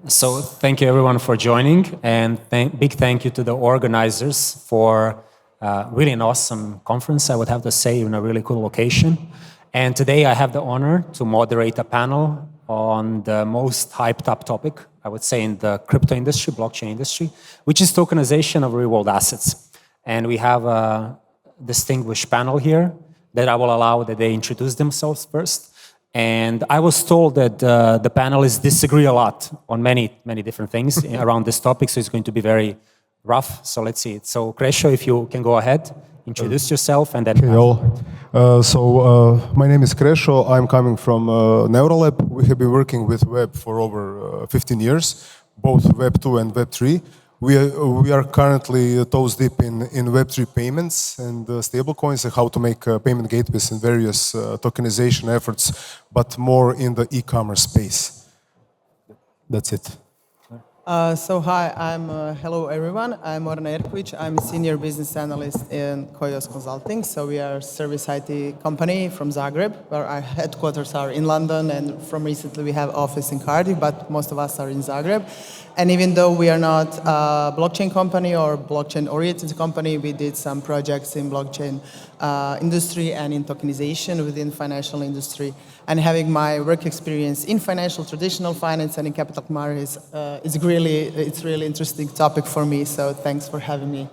So thank you everyone for joining, and big thank you to the organizers for really an awesome conference, I would have to say, in a really cool location. And today I have the honor to moderate a panel on the most hyped up topic, I would say, in the crypto industry, blockchain industry, which is tokenization of real-world assets. And we have a distinguished panel here that I will allow that they introduce themselves first. And I was told that the panelists disagree a lot on many different things around this topic, so it's going to be very rough. So let's see. So Krešo, if you can go ahead, introduce yourself, and then... Hey all. My name is Krešo. I'm coming from Neuralab. We have been working with Web for over 15 years, both Web 2 and Web 3. We are currently toes deep in Web3 payments and stablecoins and how to make payment gateways and various tokenization efforts, but more in the e-commerce space. That's it. Hello everyone. I'm Morana Jerković. I'm a senior business analyst in Koios Consulting. So we are a service IT company from Zagreb, where our headquarters are in London, and from recently we have office in Cardiff, but most of us are in Zagreb. And even though we are not a blockchain company or blockchain-oriented company, we did some projects in blockchain industry and in tokenization within financial industry. And having my work experience in financial, traditional finance, and in capital markets, it's really interesting topic for me. So thanks for having me.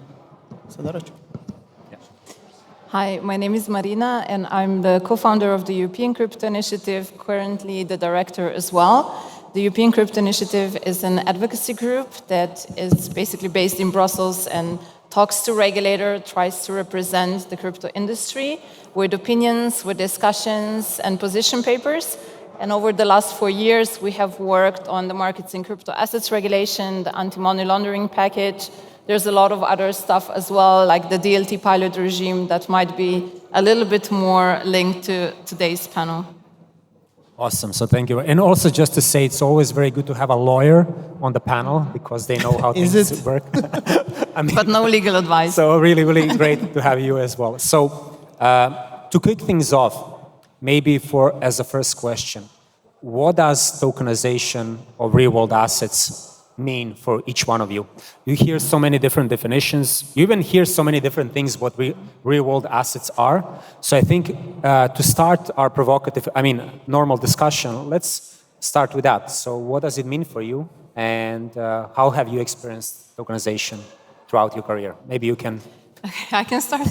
Hi, my name is Marina, and I'm the co-founder of the European Crypto Initiative, currently the director as well. The European Crypto Initiative is an advocacy group that is basically based in Brussels and talks to regulators, tries to represent the crypto industry with opinions, with discussions and position papers. And over the last 4 years, we have worked on the markets in crypto assets regulation, the anti-money laundering package. There's a lot of other stuff as well, like the DLT pilot regime that might be a little bit more linked to today's panel. Awesome, so thank you. And also just to say, it's always very good to have a lawyer on the panel because they know how things work. But no legal advice. So really great to have you as well. So to kick things off, maybe as a first question, what does tokenization of real-world assets mean for each one of you? You hear so many different definitions. You even hear so many different things what real-world assets are. So I think to start our normal discussion, let's start with that. So what does it mean for you, and how have you experienced tokenization throughout your career? Maybe you can... Okay, I can start.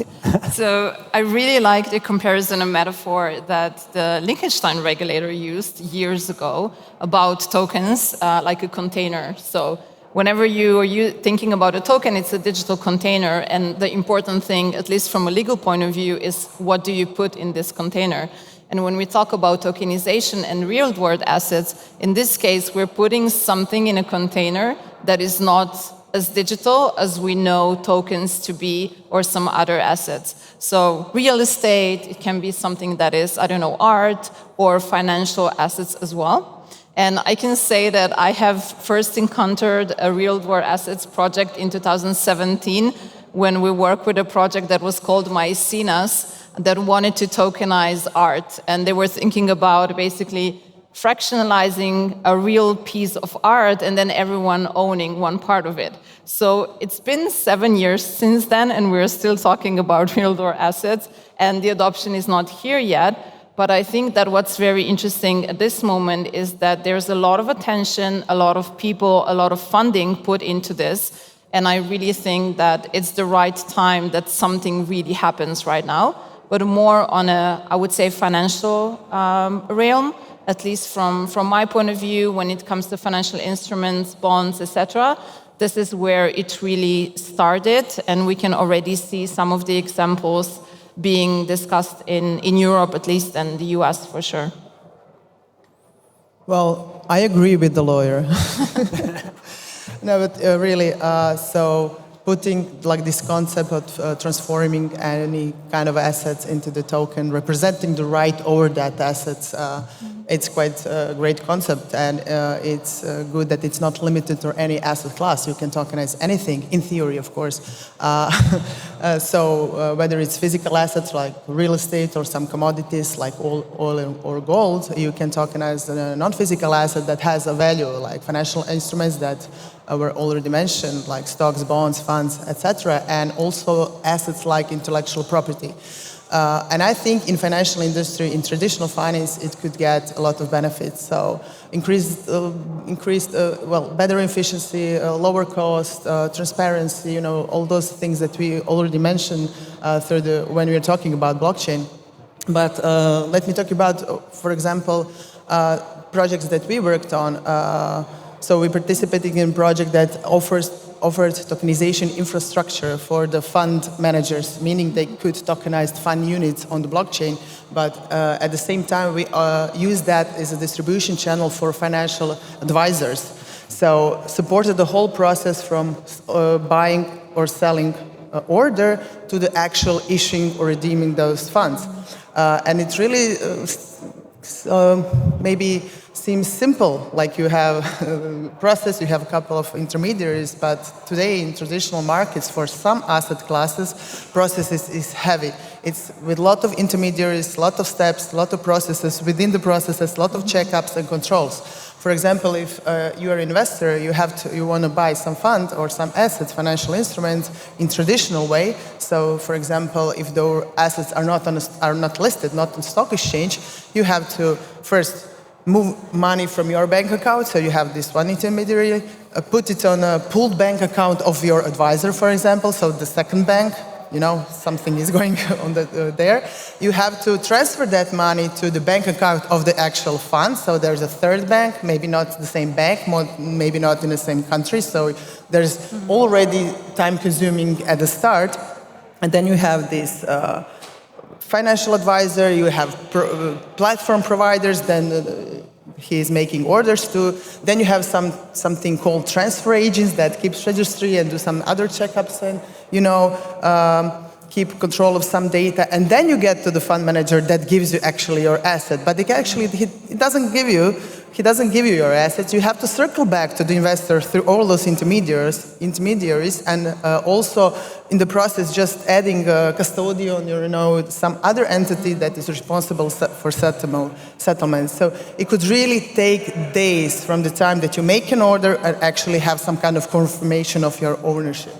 So I really like the comparison and metaphor that the Liechtenstein regulator used years ago about tokens, like a container. So whenever you're thinking about a token, it's a digital container, and the important thing, at least from a legal point of view, is what do you put in this container? And when we talk about tokenization and real-world assets, in this case, we're putting something in a container that is not as digital as we know tokens to be, or some other assets. So real estate, it can be something that is, art or financial assets as well. And I can say that I have first encountered a real-world assets project in 2017 when we worked with a project that was called Maecenas that wanted to tokenize art. And they were thinking about basically fractionalizing a real piece of art and then everyone owning one part of it. So it's been 7 years since then, and we're still talking about real-world assets, and the adoption is not here yet. But I think that what's very interesting at this moment is that there's a lot of attention, a lot of people, a lot of funding put into this. And I really think that it's the right time that something really happens right now, but more on a, I would say, financial realm. At least from my point of view, when it comes to financial instruments, bonds, etc., this is where it really started, and we can already see some of the examples being discussed in Europe, at least, and the US for sure. Well, I agree with the lawyer. No, but really, so putting like this concept of transforming any kind of assets into the token, representing the right over that assets, it's quite a great concept, and it's good that it's not limited to any asset class. You can tokenize anything, in theory, of course. So whether it's physical assets like real estate or some commodities like oil or gold, you can tokenize a non-physical asset that has a value, like financial instruments that were already mentioned, like stocks, bonds, funds, etc., and also assets like intellectual property. And I think in financial industry, in traditional finance, it could get a lot of benefits. So increased, better efficiency, lower cost, transparency, all those things that we already mentioned when we were talking about blockchain. But let me talk about, for example, projects that we worked on. So we participated in a project that offered tokenization infrastructure for the fund managers, meaning they could tokenize fund units on the blockchain, but at the same time we use that as a distribution channel for financial advisors. So supported the whole process from buying or selling order to the actual issuing or redeeming those funds. And it really maybe seems simple, like you have a process, you have a couple of intermediaries, but today in traditional markets for some asset classes, processes is heavy. It's with a lot of intermediaries, a lot of steps, a lot of processes, within the processes, a lot of checkups and controls. For example, if you are an investor, you want to buy some fund or some assets, financial instruments in traditional way. So, for example, if the assets are not listed, not on stock exchange, you have to first move money from your bank account. So you have this one intermediary, put it on a pooled bank account of your advisor, for example. So the second bank, something is going on there. You have to transfer that money to the bank account of the actual fund. So there's a third bank, maybe not the same bank, maybe not in the same country. So there's already time consuming at the start. And then you have this financial advisor, you have platform providers, then he is making orders to. Then you have something called transfer agents that keeps registry and do some other checkups and, keep control of some data. And then you get to the fund manager that gives you actually your asset. But he doesn't give you your assets. You have to circle back to the investor through all those intermediaries, and also in the process just adding a custodian or some other entity that is responsible for settlement. So it could really take days from the time that you make an order and actually have some kind of confirmation of your ownership.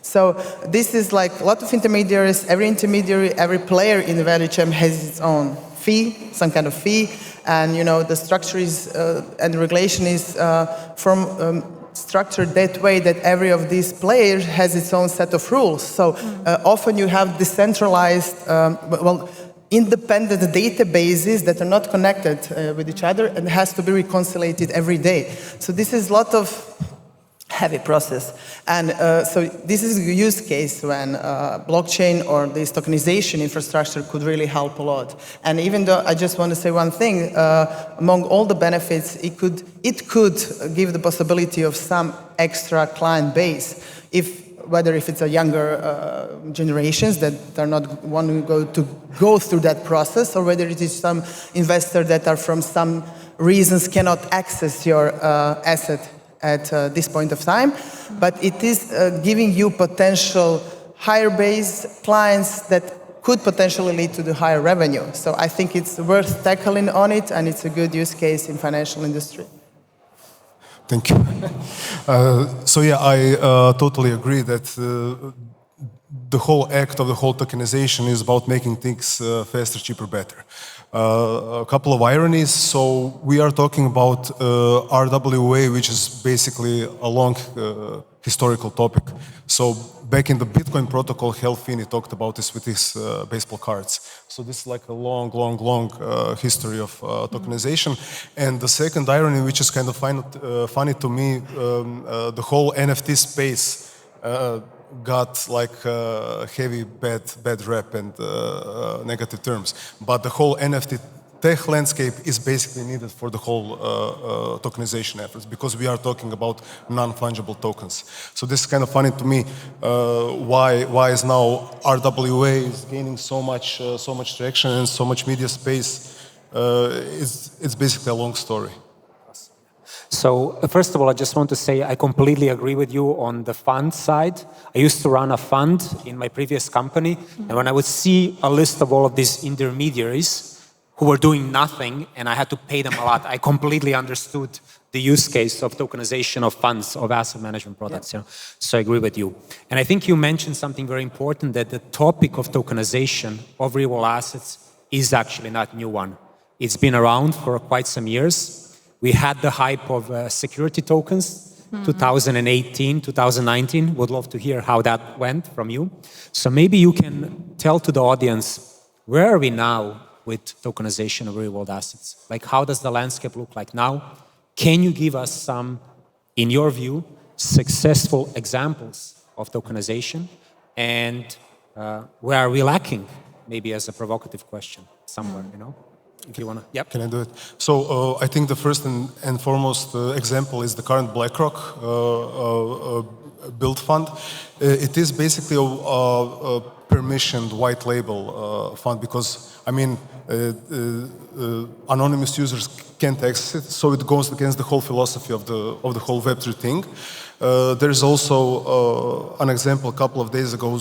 So this is like a lot of intermediaries. Every intermediary, every player in the value chain has its own fee, some kind of fee. And the structure is and the regulation is structured that way that every of these players has its own set of rules. So often you have decentralized, independent databases that are not connected with each other and has to be reconciled every day. So this is a lot of heavy process. And so this is a use case when blockchain or this tokenization infrastructure could really help a lot. And even though I just want to say one thing, among all the benefits, it could give the possibility of some extra client base, whether if it's a younger generations that are not wanting to go through that process, or whether it is some investor that are from some reasons cannot access your asset at this point of time, but it is giving you potential higher base clients that could potentially lead to the higher revenue. So I think it's worth tackling on it, and it's a good use case in financial industry. Thank you. So yeah, I totally agree that the whole act of the whole tokenization is about making things faster, cheaper, better. A couple of ironies. So we are talking about RWA, which is basically a long historical topic. So back in the Bitcoin protocol, Hal Finney talked about this with his baseball cards. So this is like a long history of tokenization. And the second irony, which is kind of funny to me, the whole NFT space got like heavy bad rep and negative terms, but the whole NFT tech landscape is basically needed for the whole tokenization efforts, because we are talking about non-fungible tokens. So this is kind of funny to me. Why is now RWA is gaining so much traction and so much media space, It's basically a long story. So first of all, I just want to say I completely agree with you on the fund side. I used to run a fund in my previous company, and when I would see a list of all of these intermediaries who were doing nothing, and I had to pay them a lot, I completely understood the use case of tokenization of funds, of asset management products. Yeah. So I agree with you. And I think you mentioned something very important, that the topic of tokenization of real assets is actually not a new one. It's been around for quite some years. We had the hype of security tokens, 2018, 2019. Would love to hear how that went from you. So maybe you can tell to the audience, where are we now with tokenization of real-world assets? Like, how does the landscape look like now? Can you give us some, in your view, successful examples of tokenization? And where are we lacking? Maybe as a provocative question somewhere, you know? If you want to, yep. Can I do it? So I think the first and foremost example is the current BlackRock build fund. It is basically a permissioned white label fund, because I mean anonymous users can't access it, so it goes against the whole philosophy of the whole Web3 thing. There's also an example a couple of days ago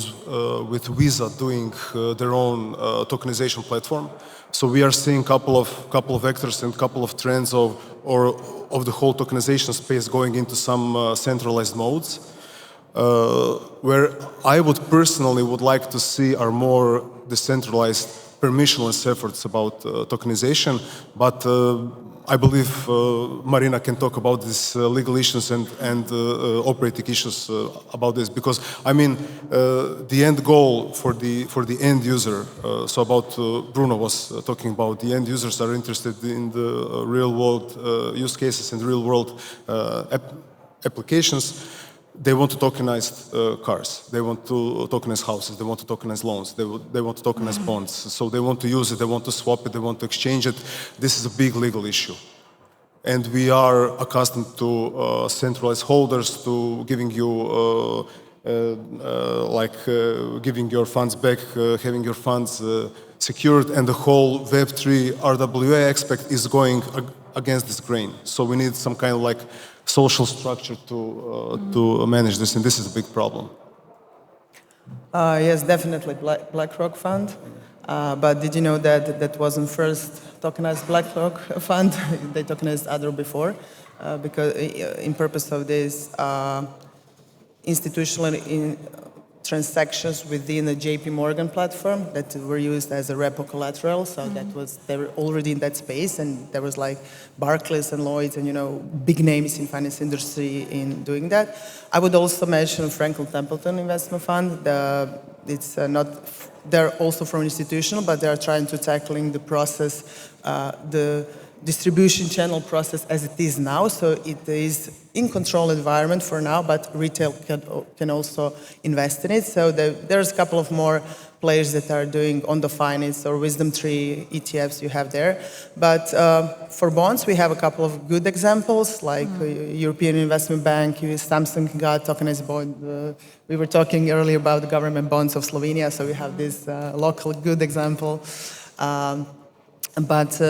with Visa doing their own tokenization platform. So we are seeing couple of vectors and couple of trends of the whole tokenization space going into some centralized modes. Where I would personally like to see are more decentralized, permissionless efforts about tokenization, but I believe Marina can talk about these legal issues and operating issues about this, because I mean the end goal for the end user. So about Bruno was talking about the end users are interested in the real world use cases and real world applications. They want to tokenize cars, they want to tokenize houses, they want to tokenize loans, they want to tokenize bonds. So they want to use it, they want to swap it, they want to exchange it. This is a big legal issue. And we are accustomed to centralized holders, to giving you, giving your funds back, having your funds secured, and the whole Web3 RWA aspect is going against this grain. So we need some kind of like social structure to manage this, and this is a big problem. Yes, definitely BlackRock fund. But did you know that that wasn't first tokenized BlackRock fund? They tokenized other before, because in purpose of this institutional transactions within the JP Morgan platform that were used as a repo collateral. So they were already in that space, and there was like Barclays and Lloyds and, you know, big names in finance industry in doing that. I would also mention Franklin Templeton Investment Fund. It's not, they're also from institutional, but they're trying to tackling the process, the distribution channel process as it is now. So it is in control environment for now, but retail can also invest in it. So there's a couple of more players that are doing on the finance or Wisdom Tree ETFs you have there. But for bonds, we have a couple of good examples, like European Investment Bank, Samsung got tokenized bond. We were talking earlier about the government bonds of Slovenia, so we have this local good example. But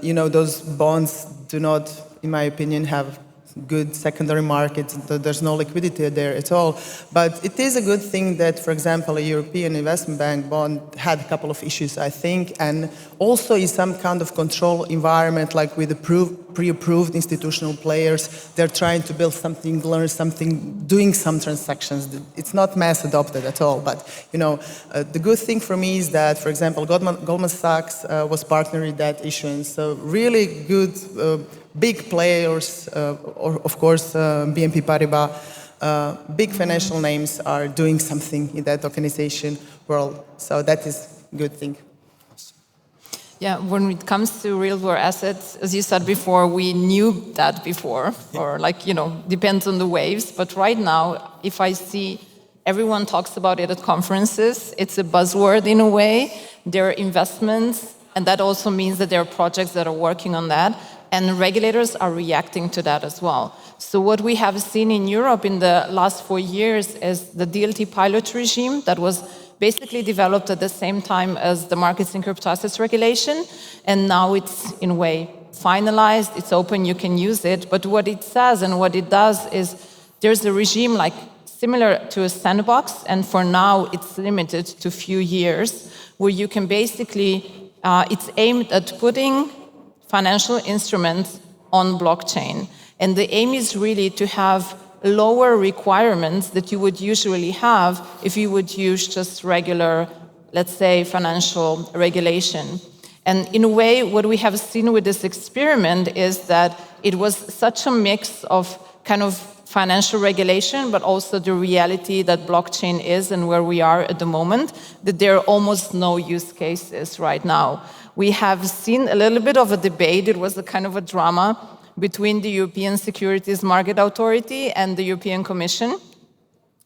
you know, those bonds do not, in my opinion, have good secondary markets. There's no liquidity there at all. But it is a good thing that, for example, a European Investment Bank bond had a couple of issues, I think, and also in some kind of control environment, like with the pre-approved institutional players. They're trying to build something, learn something, doing some transactions. It's not mass adopted at all. But you know, the good thing for me is that, for example, Goldman Sachs was partnering in that issuance. So really good. Big players, or of course BNP Paribas, big financial names are doing something in that tokenization world. So that is a good thing. Yeah, when it comes to real-world assets, as you said before, we knew that before, or like, you know, depends on the waves. But right now, if I see everyone talks about it at conferences, it's a buzzword in a way. There are investments, and that also means that there are projects that are working on that. And regulators are reacting to that as well. So what we have seen in Europe in the last 4 years is the DLT pilot regime that was basically developed at the same time as the markets in crypto assets regulation, and now it's in a way finalized, it's open, you can use it. But what it says and what it does is there's a regime like similar to a sandbox, and for now it's limited to a few years, where you can basically, it's aimed at putting financial instruments on blockchain. And the aim is really to have lower requirements that you would usually have if you would use just regular, let's say, financial regulation. And in a way, what we have seen with this experiment is that it was such a mix of kind of financial regulation, but also the reality that blockchain is and where we are at the moment, that there are almost no use cases right now. We have seen a little bit of a debate. It was a kind of a drama between the European Securities Market Authority and the European Commission,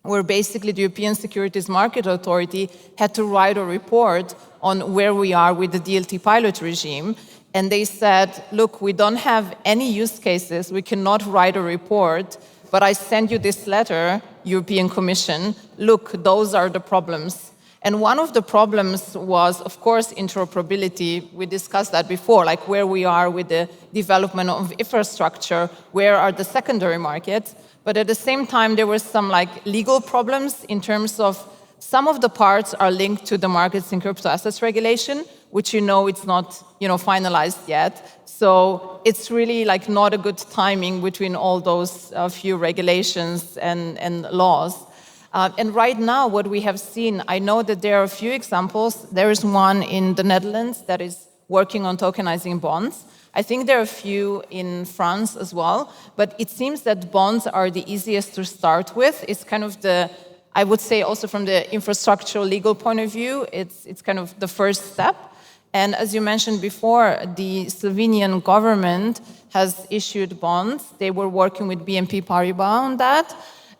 where basically the European Securities Market Authority had to write a report on where we are with the DLT pilot regime. And they said, look, we don't have any use cases, we cannot write a report, but I send you this letter, European Commission, look, those are the problems. And one of the problems was, of course, interoperability. We discussed that before, like where we are with the development of infrastructure, where are the secondary markets. But at the same time, there were some like legal problems in terms of some of the parts are linked to the markets in crypto assets regulation, which it's not finalized yet. So it's really like not a good timing between all those few regulations and laws. And right now, what we have seen, I know that there are a few examples. There is one in the Netherlands that is working on tokenizing bonds. I think there are a few in France as well, but it seems that bonds are the easiest to start with. It's kind of I would say also from the infrastructural legal point of view, it's kind of the first step. And as you mentioned before, the Slovenian government has issued bonds. They were working with BNP Paribas on that.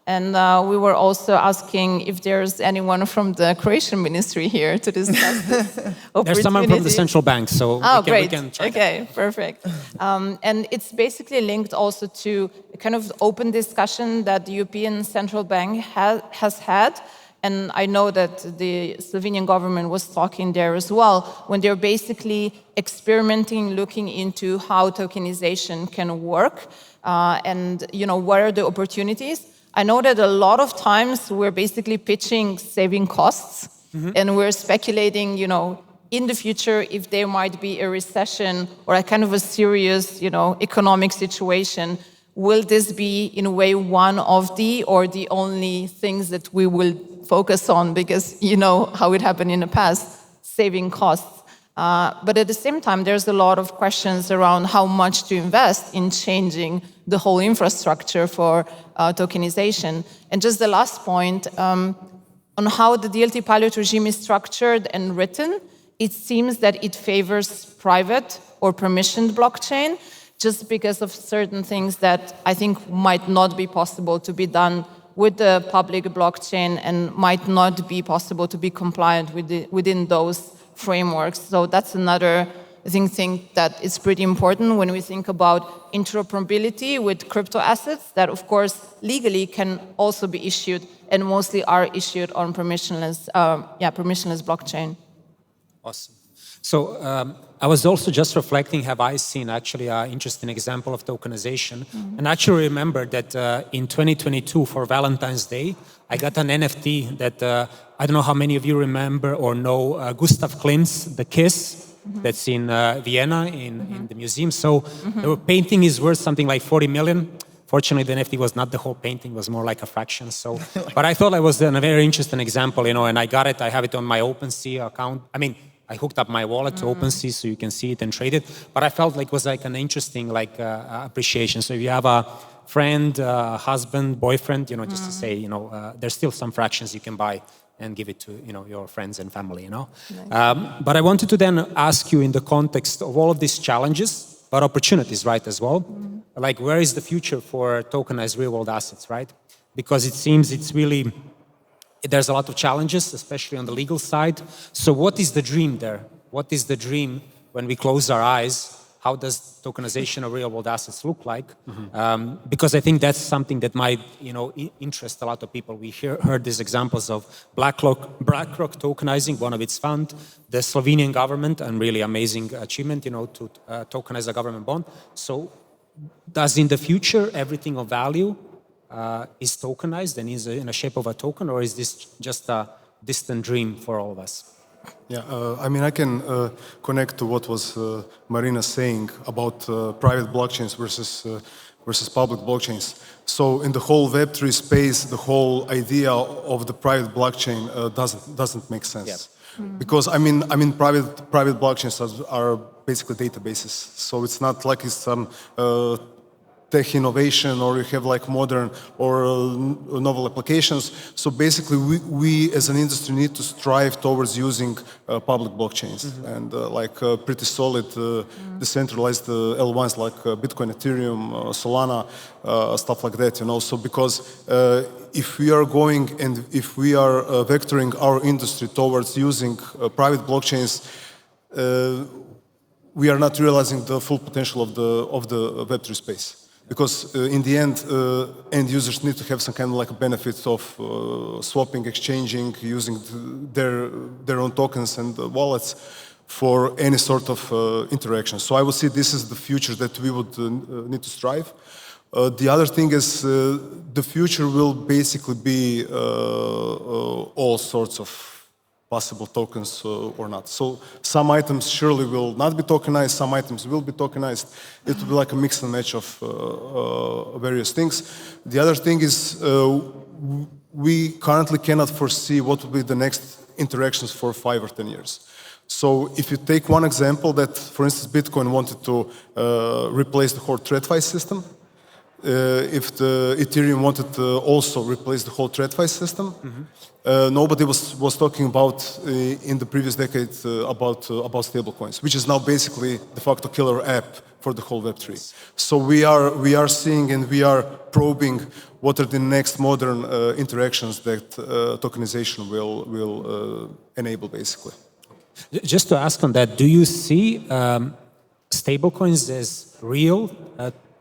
And we were also asking if there's anyone from the Croatian ministry here to discuss this opportunity. There's someone from the central bank, so we can try. Okay, perfect. And it's basically linked also to a kind of open discussion that the European Central Bank has had. And I know that the Slovenian government was talking there as well, when they're basically experimenting, looking into how tokenization can work and what are the opportunities. I know that a lot of times we're basically pitching saving costs, and we're speculating, in the future if there might be a recession or a kind of a serious, economic situation. Will this be, in a way, one of the or the only things that we will focus on? Because you know how it happened in the past, saving costs. But at the same time, there's a lot of questions around how much to invest in changing the whole infrastructure for tokenization. And just the last point, on how the DLT pilot regime is structured and written, it seems that it favors private or permissioned blockchain, just because of certain things that I think might not be possible to be done with the public blockchain and might not be possible to be compliant within those frameworks. So that's another thing that is pretty important when we think about interoperability with crypto assets that, of course, legally can also be issued and mostly are issued on permissionless blockchain. Awesome. So I was also just reflecting, have I seen actually an interesting example of tokenization? And actually remember that in 2022 for Valentine's Day, I got an NFT that I don't know how many of you remember or know Gustav Klimt's The Kiss. That's in Vienna in the museum. So the painting is worth something like 40 million. Fortunately, the NFT was not the whole painting, it was more like a fraction. So, but I thought it was a very interesting example, and I got it. I have it on my OpenSea account. I hooked up my wallet to OpenSea so you can see it and trade it. But I felt like it was like an interesting appreciation. So if you have a friend, husband, boyfriend, just to say, there's still some fractions you can buy and give it to your friends and family. Nice. But I wanted to then ask you in the context of all of these challenges, but opportunities, right, as well. Like, where is the future for tokenized real-world assets, right? Because it seems there's a lot of challenges, especially on the legal side. So what is the dream there? What is the dream when we close our eyes? how does tokenization of real-world assets look like? Because I think that's something that might, interest a lot of people. We heard these examples of BlackRock tokenizing one of its funds, the Slovenian government, and really amazing achievement, to tokenize a government bond. So, does in the future everything of value is tokenized and is in a shape of a token, or is this just a distant dream for all of us? Yeah, I can connect to what was Marina saying about private blockchains versus public blockchains. So in the whole Web3 space, the whole idea of the private blockchain doesn't make sense. Yeah. Because private blockchains are basically databases. So it's not like it's some tech innovation, or you have like modern or novel applications. So basically, we as an industry need to strive towards using public blockchains and pretty solid decentralized L1s like Bitcoin, Ethereum, Solana, stuff like that. So because if we are going and if we are vectoring our industry towards using private blockchains, we are not realizing the full potential of the Web3 space. Because in the end users need to have some kind of like benefits of swapping, exchanging, using their own tokens and wallets for any sort of interaction. So I would say this is the future that we would need to strive. The other thing is the future will basically be all sorts of possible tokens or not. So some items surely will not be tokenized, some items will be tokenized. It will be like a mix and match of various things. The other thing is we currently cannot foresee what will be the next interactions for 5 or 10 years. So if you take one example that, for instance, Bitcoin wanted to replace the whole TradFi system, if the Ethereum wanted to also replace the whole TradFi system, nobody was talking about in the previous decade about stablecoins, which is now basically de facto killer app for the whole Web3. So we are seeing and we are probing what are the next modern interactions that tokenization will enable, basically. Just to ask on that, do you see stablecoins as real?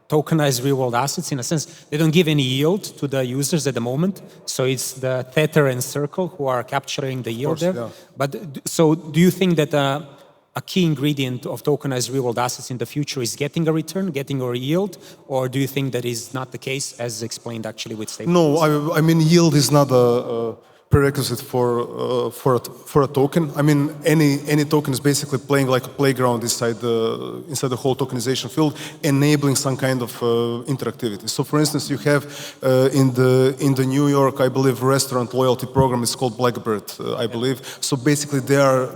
Tokenized real-world assets, in a sense, they don't give any yield to the users at the moment. So it's the Tether and Circle who are capturing the yield there. Yeah. But so do you think that a key ingredient of tokenized real-world assets in the future is getting a return, getting a yield? Or do you think that is not the case, as explained actually with stablecoins? No, I mean, yield is not a prerequisite for a token. I mean, any token is basically playing like a playground inside the whole tokenization field, enabling some kind of interactivity. So, for instance, you have in the New York, I believe, restaurant loyalty program. It's called Blackbird, I believe. So basically, they are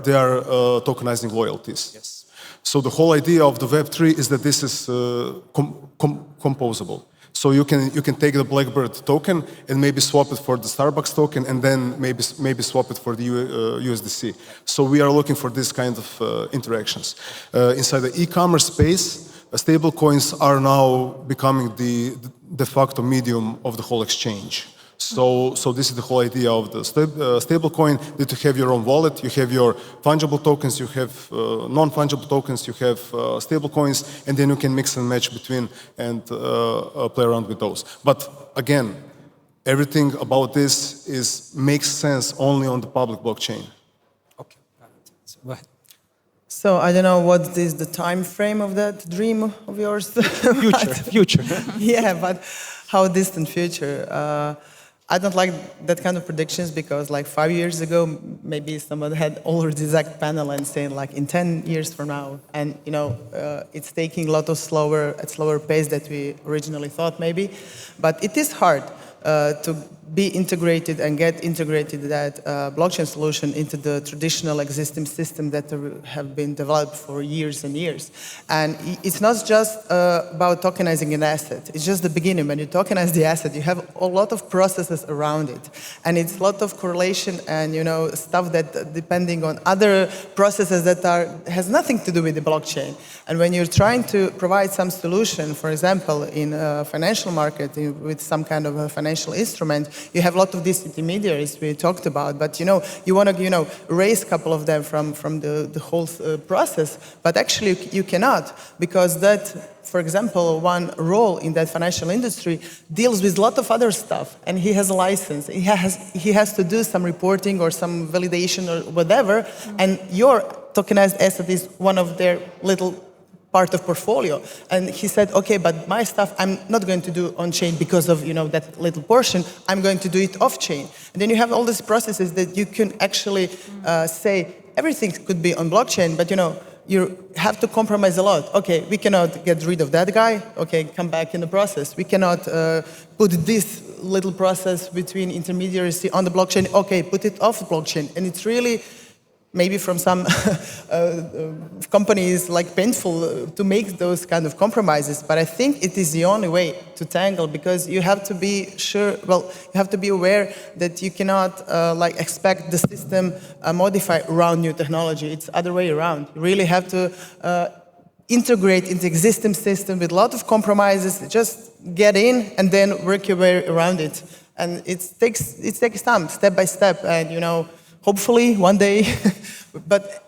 tokenizing loyalties. Yes. So the whole idea of the Web3 is that this is composable. So you can take the Blackbird token and maybe swap it for the Starbucks token, and then maybe swap it for the USDC. So we are looking for this kind of interactions. Inside the e-commerce space, stablecoins are now becoming the de facto medium of the whole exchange. So this is the whole idea of the stablecoin, that you have your own wallet, you have your fungible tokens, you have non-fungible tokens, you have stablecoins, and then you can mix and match between and play around with those. But again, everything about this makes sense only on the public blockchain. Okay, so go ahead. So I don't know what is the time frame of that dream of yours. Future. Yeah, but how distant future? I don't like that kind of predictions because like 5 years ago, maybe someone had already this exact panel and saying like in 10 years from now. And it's taking a lot of slower pace that we originally thought maybe. But it is hard to be integrated and get integrated that blockchain solution into the traditional existing system that have been developed for years and years. And it's not just about tokenizing an asset. It's just the beginning. When you tokenize the asset, you have a lot of processes around it. And it's a lot of correlation and stuff that depending on other processes that has nothing to do with the blockchain. And when you're trying to provide some solution, for example, in a financial market with some kind of a financial instrument, you have a lot of these intermediaries we talked about, but you want to erase a couple of them from the whole process, but actually you cannot, because that, for example, one role in that financial industry deals with a lot of other stuff, and he has a license. He has to do some reporting or some validation or whatever, and your tokenized asset is one of their little part of portfolio. And he said, okay, but my stuff I'm not going to do on-chain because of that little portion. I'm going to do it off-chain. And then you have all these processes that you can actually say everything could be on blockchain, but you have to compromise a lot. Okay, we cannot get rid of that guy. Okay, come back in the process. We cannot put this little process between intermediaries on the blockchain. Okay, put it off blockchain. And it's really, maybe from some companies, painful to make those kind of compromises. But I think it is the only way to tangle, because you have to be sure, you have to be aware that you cannot expect the system modify around new technology. It's the other way around. You really have to integrate into existing system with a lot of compromises, just get in and then work your way around it. And it takes time, step by step, and hopefully one day.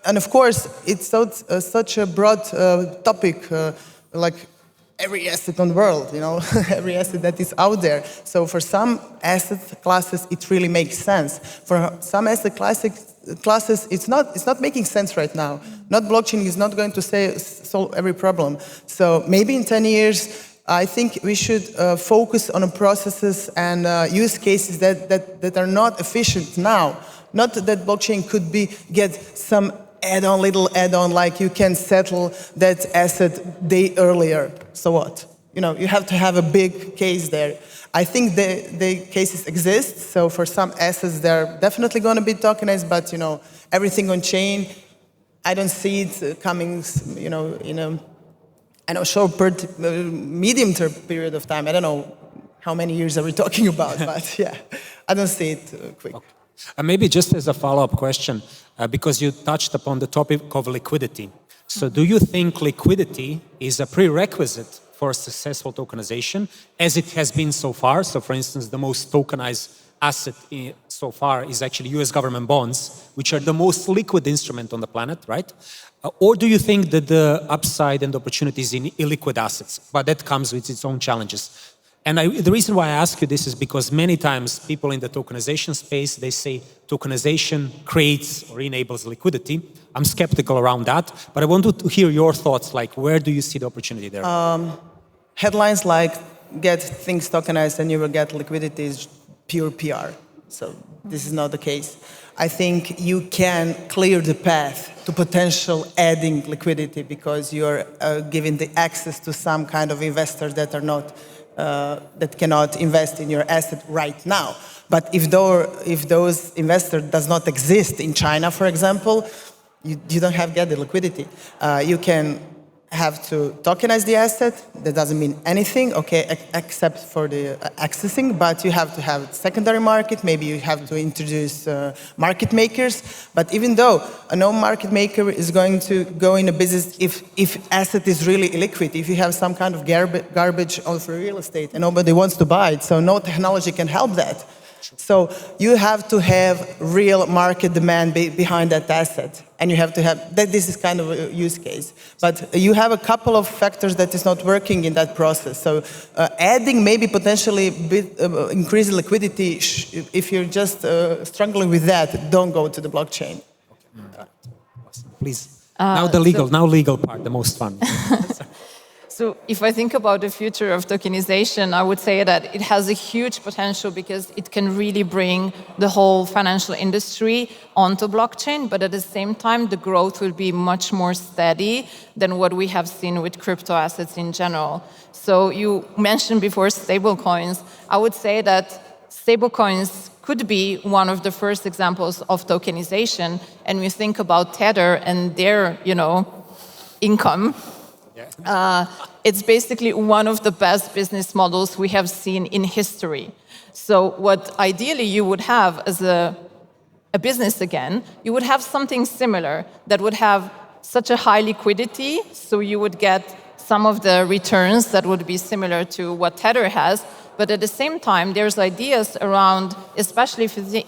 And of course, it's such a broad topic, like every asset on the world, every asset that is out there. So for some asset classes, it really makes sense. For some asset classes, it's not making sense right now. Not blockchain is not going to solve every problem. So maybe in 10 years, I think we should focus on processes and use cases that are not efficient now. Not that blockchain could get some little add-on, like you can settle that asset day earlier. So what? You have to have a big case there. I think the cases exist. So for some assets, they're definitely going to be tokenized, but everything on chain, I don't see it coming, in a short, medium-term period of time. I don't know how many years are we talking about, but yeah, I don't see it quick. Okay. Maybe just as a follow-up question, because you touched upon the topic of liquidity. So do you think liquidity is a prerequisite for successful tokenization, as it has been so far? So for instance, the most tokenized asset so far is actually US government bonds, which are the most liquid instrument on the planet, right? Or do you think that the upside and opportunities in illiquid assets, but that comes with its own challenges? And the reason why I ask you this is because many times people in the tokenization space, they say tokenization creates or enables liquidity. I'm skeptical around that, but I wanted to hear your thoughts, where do you see the opportunity there? Headlines like get things tokenized and you will get liquidity is pure PR. So this is not the case. I think you can clear the path to potential adding liquidity because you're giving the access to some kind of investors that are not that cannot invest in your asset right now. But if those investors does not exist in China, for example, you don't have get the liquidity. You can have to tokenize the asset. That doesn't mean anything, okay, except for the accessing, but you have to have secondary market. Maybe you have to introduce market makers. But even though no market maker is going to go in a business if asset is really illiquid, if you have some kind of garbage of real estate and nobody wants to buy it, so no technology can help that. So you have to have real market demand behind that asset, and you have to have that. This is kind of a use case, but you have a couple of factors that is not working in that process. So adding maybe potentially increase liquidity. If you're just struggling with that, don't go to the blockchain. Okay. Please. Now legal part, the most fun. So if I think about the future of tokenization, I would say that it has a huge potential because it can really bring the whole financial industry onto blockchain, but at the same time, the growth will be much more steady than what we have seen with crypto assets in general. So you mentioned before stablecoins. I would say that stablecoins could be one of the first examples of tokenization, and we think about Tether and their, income. It's basically one of the best business models we have seen in history. So what ideally you would have as a business again, you would have something similar that would have such a high liquidity, so you would get some of the returns that would be similar to what Tether has, But at the same time, there's ideas around, especially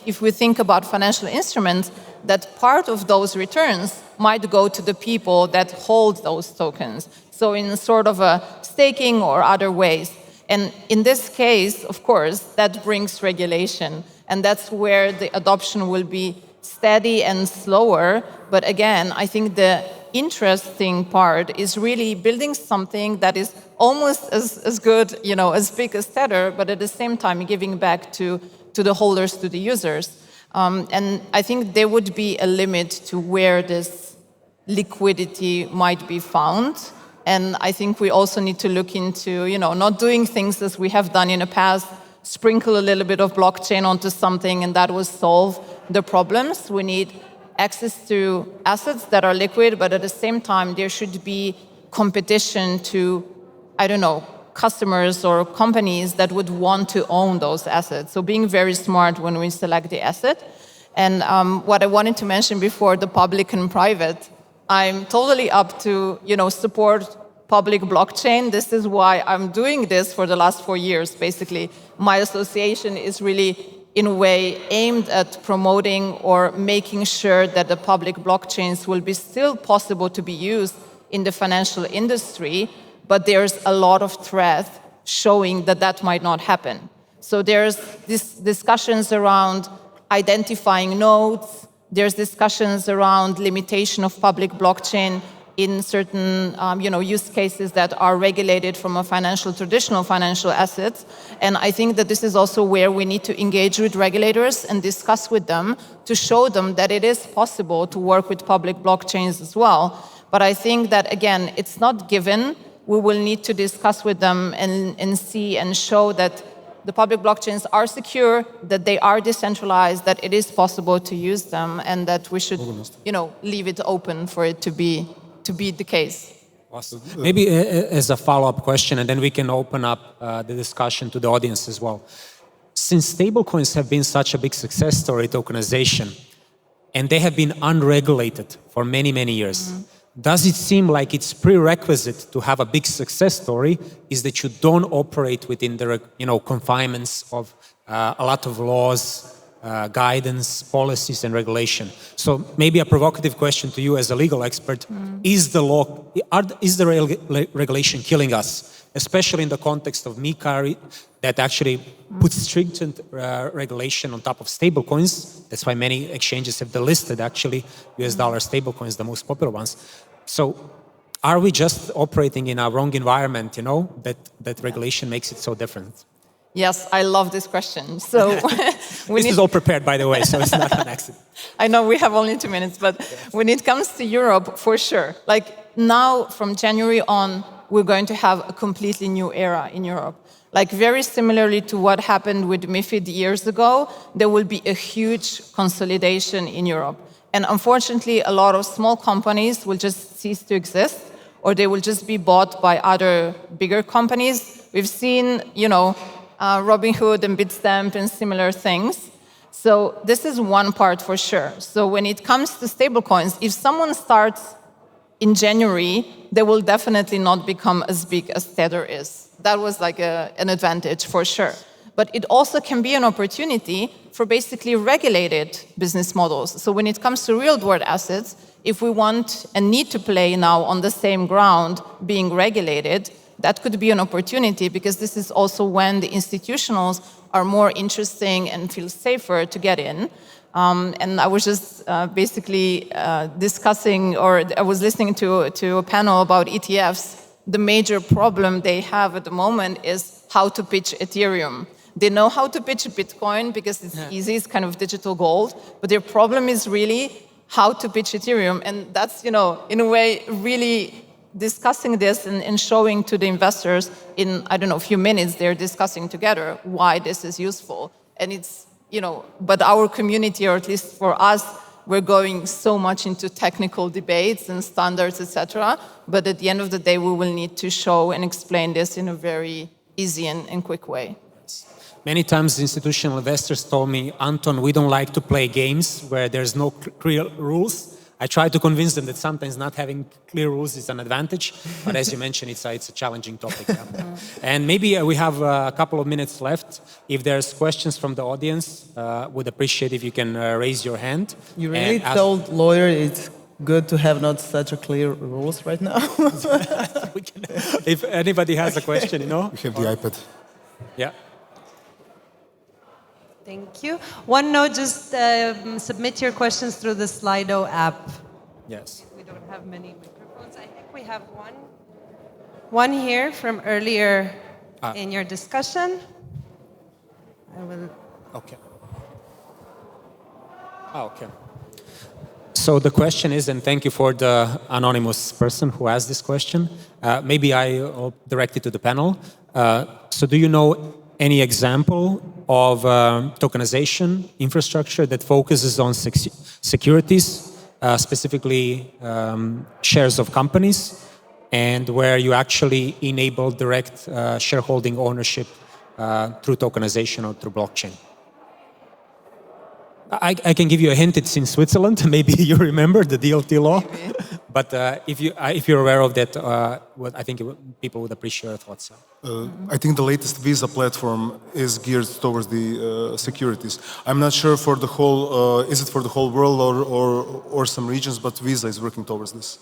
if we think about financial instruments, that part of those returns might go to the people that hold those tokens. So in sort of a staking or other ways. And in this case, of course, that brings regulation. And that's where the adoption will be steady and slower. But again, I think the interesting part is really building something that is almost as good, as big as Tether, but at the same time giving back to the holders, to the users. And I think there would be a limit to where this liquidity might be found. And I think we also need to look into, not doing things as we have done in the past, sprinkle a little bit of blockchain onto something and that will solve the problems. We need access to assets that are liquid, but at the same time, there should be competition to, customers or companies that would want to own those assets. So being very smart when we select the asset. And what I wanted to mention before, the public and private, I'm totally up to, support public blockchain. This is why I'm doing this for the last 4 years, basically. My association is really, in a way, aimed at promoting or making sure that the public blockchains will be still possible to be used in the financial industry, but there's a lot of threat showing that that might not happen. So there's these discussions around identifying nodes, there's discussions around limitation of public blockchain in certain use cases that are regulated from a traditional financial assets. And I think that this is also where we need to engage with regulators and discuss with them to show them that it is possible to work with public blockchains as well. But I think that, again, it's not given. We will need to discuss with them and see and show that the public blockchains are secure, that they are decentralized, that it is possible to use them, and that we should, leave it open for it to be the case. Awesome. Maybe as a follow-up question, and then we can open up the discussion to the audience as well. Since stablecoins have been such a big success story, tokenization, and they have been unregulated for many, many years, does it seem like it's prerequisite to have a big success story is that you don't operate within the confinements of a lot of laws, guidance, policies, and regulation? So maybe a provocative question to you as a legal expert: is the regulation killing us, especially in the context of MiCA that actually puts stringent regulation on top of stablecoins? That's why many exchanges have delisted actually US dollar stablecoins, the most popular ones. So are we just operating in a wrong environment, that regulation makes it so different? Yes, I love this question. So this is all prepared, by the way, so it's not an accident. I know we have only 2 minutes, but when it comes to Europe, for sure. Like now, from January on, we're going to have a completely new era in Europe. Like very similarly to what happened with MiFID years ago, there will be a huge consolidation in Europe. And unfortunately, a lot of small companies will just cease to exist, or they will just be bought by other bigger companies. We've seen, Robinhood and Bitstamp and similar things. So this is one part for sure. So when it comes to stablecoins, if someone starts in January, they will definitely not become as big as Tether is. That was like an advantage for sure. But it also can be an opportunity for basically regulated business models. So when it comes to real-world assets, if we want and need to play now on the same ground being regulated, that could be an opportunity, because this is also when the institutionals are more interesting and feel safer to get in. And I was just basically discussing, or I was listening to a panel about ETFs. The major problem they have at the moment is how to pitch Ethereum. They know how to pitch Bitcoin because it's easy, it's kind of digital gold, but their problem is really how to pitch Ethereum. And that's, in a way, really discussing this and showing to the investors in, a few minutes, they're discussing together why this is useful. And it's, but our community, or at least for us, we're going so much into technical debates and standards, etc. But at the end of the day, we will need to show and explain this in a very easy and quick way. Many times institutional investors told me, Anton, we don't like to play games where there's no clear rules. I try to convince them that sometimes not having clear rules is an advantage, but as you mentioned, it's a challenging topic. Yeah. And maybe we have a couple of minutes left. If there's questions from the audience, would appreciate if you can raise your hand. You really told lawyer it's good to have not such a clear rules right now. If anybody has a question, We have the iPad. Yeah. Thank you. One note, just submit your questions through the Slido app. Yes. We don't have many microphones. I think we have one here from earlier in your discussion. I will. Okay. Okay. So the question is, and thank you for the anonymous person who asked this question. Maybe I'll direct it to the panel. So do you know any example of tokenization infrastructure that focuses on securities, specifically shares of companies, and where you actually enable direct shareholding ownership through tokenization or through blockchain? I can give you a hint. It's in Switzerland. Maybe you remember the DLT law. But if you're aware of that, I think people would appreciate your thoughts. I think the latest Visa platform is geared towards the securities. I'm not sure for the whole. Is it for the whole world or some regions? But Visa is working towards this.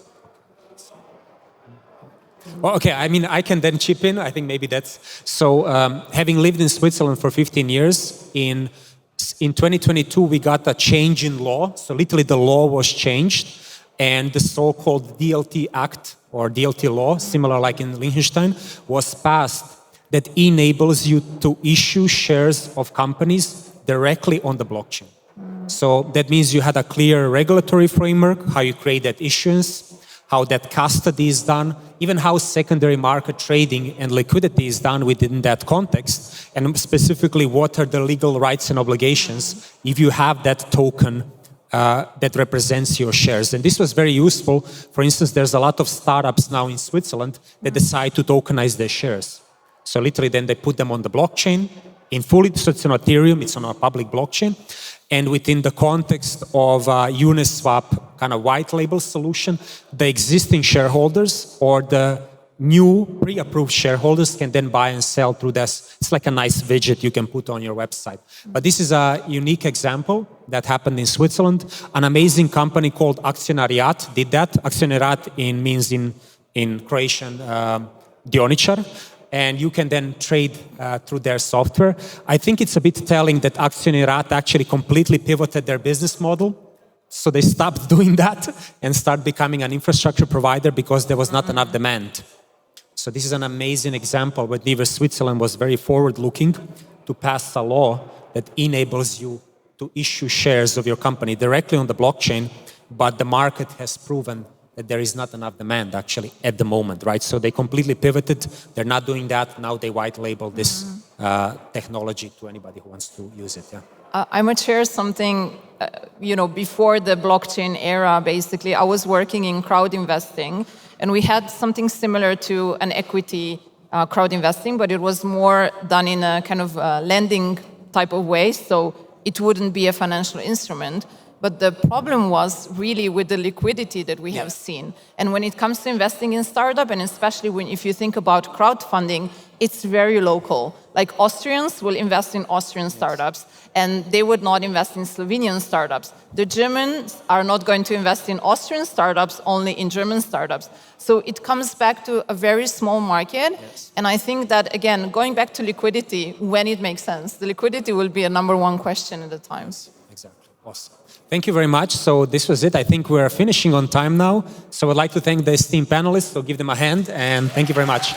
Well, okay, I mean, I can then chip in. I think maybe that's so. Having lived in Switzerland for 15 years, in 2022 we got a change in law. So literally the law was changed, and the so-called DLT Act or DLT law, similar like in Liechtenstein, was passed that enables you to issue shares of companies directly on the blockchain. So that means you had a clear regulatory framework, how you create that issuance, how that custody is done, even how secondary market trading and liquidity is done within that context, and specifically what are the legal rights and obligations if you have that token that represents your shares. And this was very useful. For instance, there's a lot of startups now in Switzerland that decide to tokenize their shares. So literally then they put them on the blockchain. So it's on Ethereum, it's on a public blockchain. And within the context of Uniswap kind of white label solution, the existing shareholders or the new pre-approved shareholders can then buy and sell through this. It's like a nice widget you can put on your website. But this is a unique example that happened in Switzerland. An amazing company called Akcionariat did that. Akcionariat means in Croatian dioničar. And you can then trade through their software. I think it's a bit telling that Akcionariat actually completely pivoted their business model. So they stopped doing that and started becoming an infrastructure provider because there was not enough demand. So this is an amazing example where Never Switzerland was very forward-looking to pass a law that enables you to issue shares of your company directly on the blockchain, but the market has proven that there is not enough demand actually at the moment, right? So they completely pivoted. They're not doing that. Now they white label this technology to anybody who wants to use it. Yeah. I might share something, before the blockchain era, basically, I was working in crowd investing, and we had something similar to an equity crowd investing, but it was more done in a kind of lending type of way, so it wouldn't be a financial instrument. But the problem was really with the liquidity that we have seen. And when it comes to investing in startup, and especially if you think about crowdfunding, it's very local. Like Austrians will invest in Austrian startups, and they would not invest in Slovenian startups. The Germans are not going to invest in Austrian startups, only in German startups. So it comes back to a very small market. Yes. And I think that, again, going back to liquidity, when it makes sense, the liquidity will be a #1 question at the times. Exactly. Awesome. Thank you very much. So this was it. I think we're finishing on time now. So I'd like to thank the esteemed panelists. So give them a hand, and thank you very much.